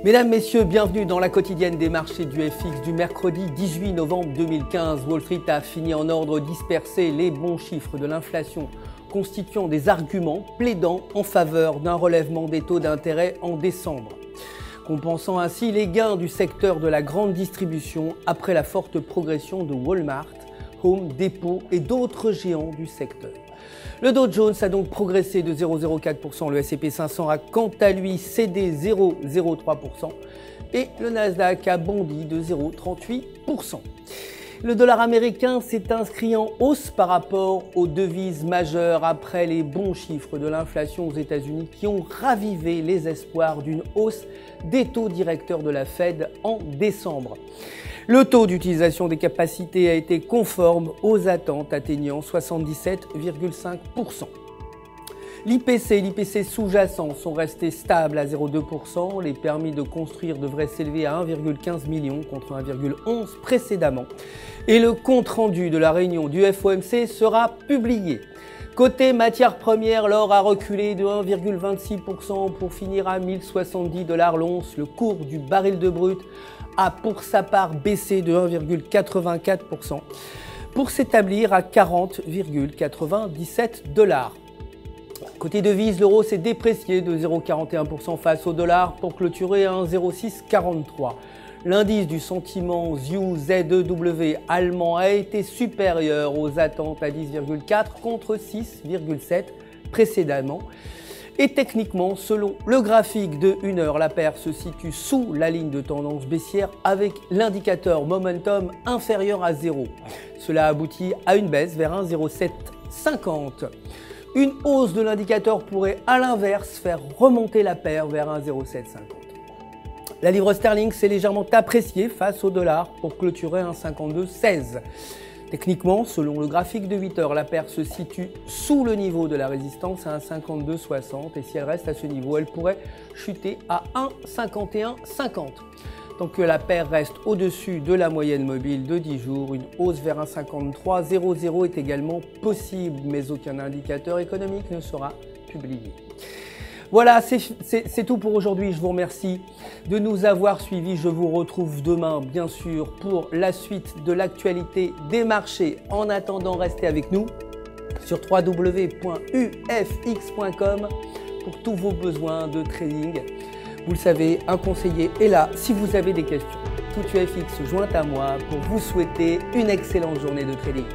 Mesdames, Messieurs, bienvenue dans la quotidienne des marchés du FX du mercredi 18 novembre 2015. Wall Street a fini en ordre dispersé, les bons chiffres de l'inflation constituant des arguments plaidant en faveur d'un relèvement des taux d'intérêt en décembre, compensant ainsi les gains du secteur de la grande distribution après la forte progression de Walmart, Home Depot et d'autres géants du secteur. Le Dow Jones a donc progressé de 0,04%, le S&P 500 a quant à lui cédé 0,03% et le Nasdaq a bondi de 0,38%. Le dollar américain s'est inscrit en hausse par rapport aux devises majeures après les bons chiffres de l'inflation aux États-Unis qui ont ravivé les espoirs d'une hausse des taux directeurs de la Fed en décembre. Le taux d'utilisation des capacités a été conforme aux attentes, atteignant 77,5%. L'IPC sous-jacent sont restés stables à 0,2%. Les permis de construire devraient s'élever à 1,15 million contre 1,11 précédemment. Et le compte-rendu de la réunion du FOMC sera publié. Côté matières premières, l'or a reculé de 1,26% pour finir à 1070$ l'once. Le cours du baril de brut a pour sa part baissé de 1,84% pour s'établir à 40,97$. Côté devise, l'euro s'est déprécié de 0,41% face au dollar pour clôturer à 1,0643. L'indice du sentiment ZEW allemand a été supérieur aux attentes à 10,4 contre 6,7 précédemment. Et techniquement, selon le graphique de 1 heure, la paire se situe sous la ligne de tendance baissière avec l'indicateur momentum inférieur à 0. Cela aboutit à une baisse vers 1,0750. Une hausse de l'indicateur pourrait à l'inverse faire remonter la paire vers 1,0750. La livre sterling s'est légèrement appréciée face au dollar pour clôturer 1,5216. Techniquement, selon le graphique de 8 heures, la paire se situe sous le niveau de la résistance à 1,5260 et si elle reste à ce niveau, elle pourrait chuter à 1,5150. Tant que la paire reste au-dessus de la moyenne mobile de 10 jours, une hausse vers 1,5300 est également possible, mais aucun indicateur économique ne sera publié. Voilà, c'est tout pour aujourd'hui. Je vous remercie de nous avoir suivis. Je vous retrouve demain, bien sûr, pour la suite de l'actualité des marchés. En attendant, restez avec nous sur www.ufx.com pour tous vos besoins de trading. Vous le savez, un conseiller est là si vous avez des questions. Tout UFX joint à moi pour vous souhaiter une excellente journée de trading.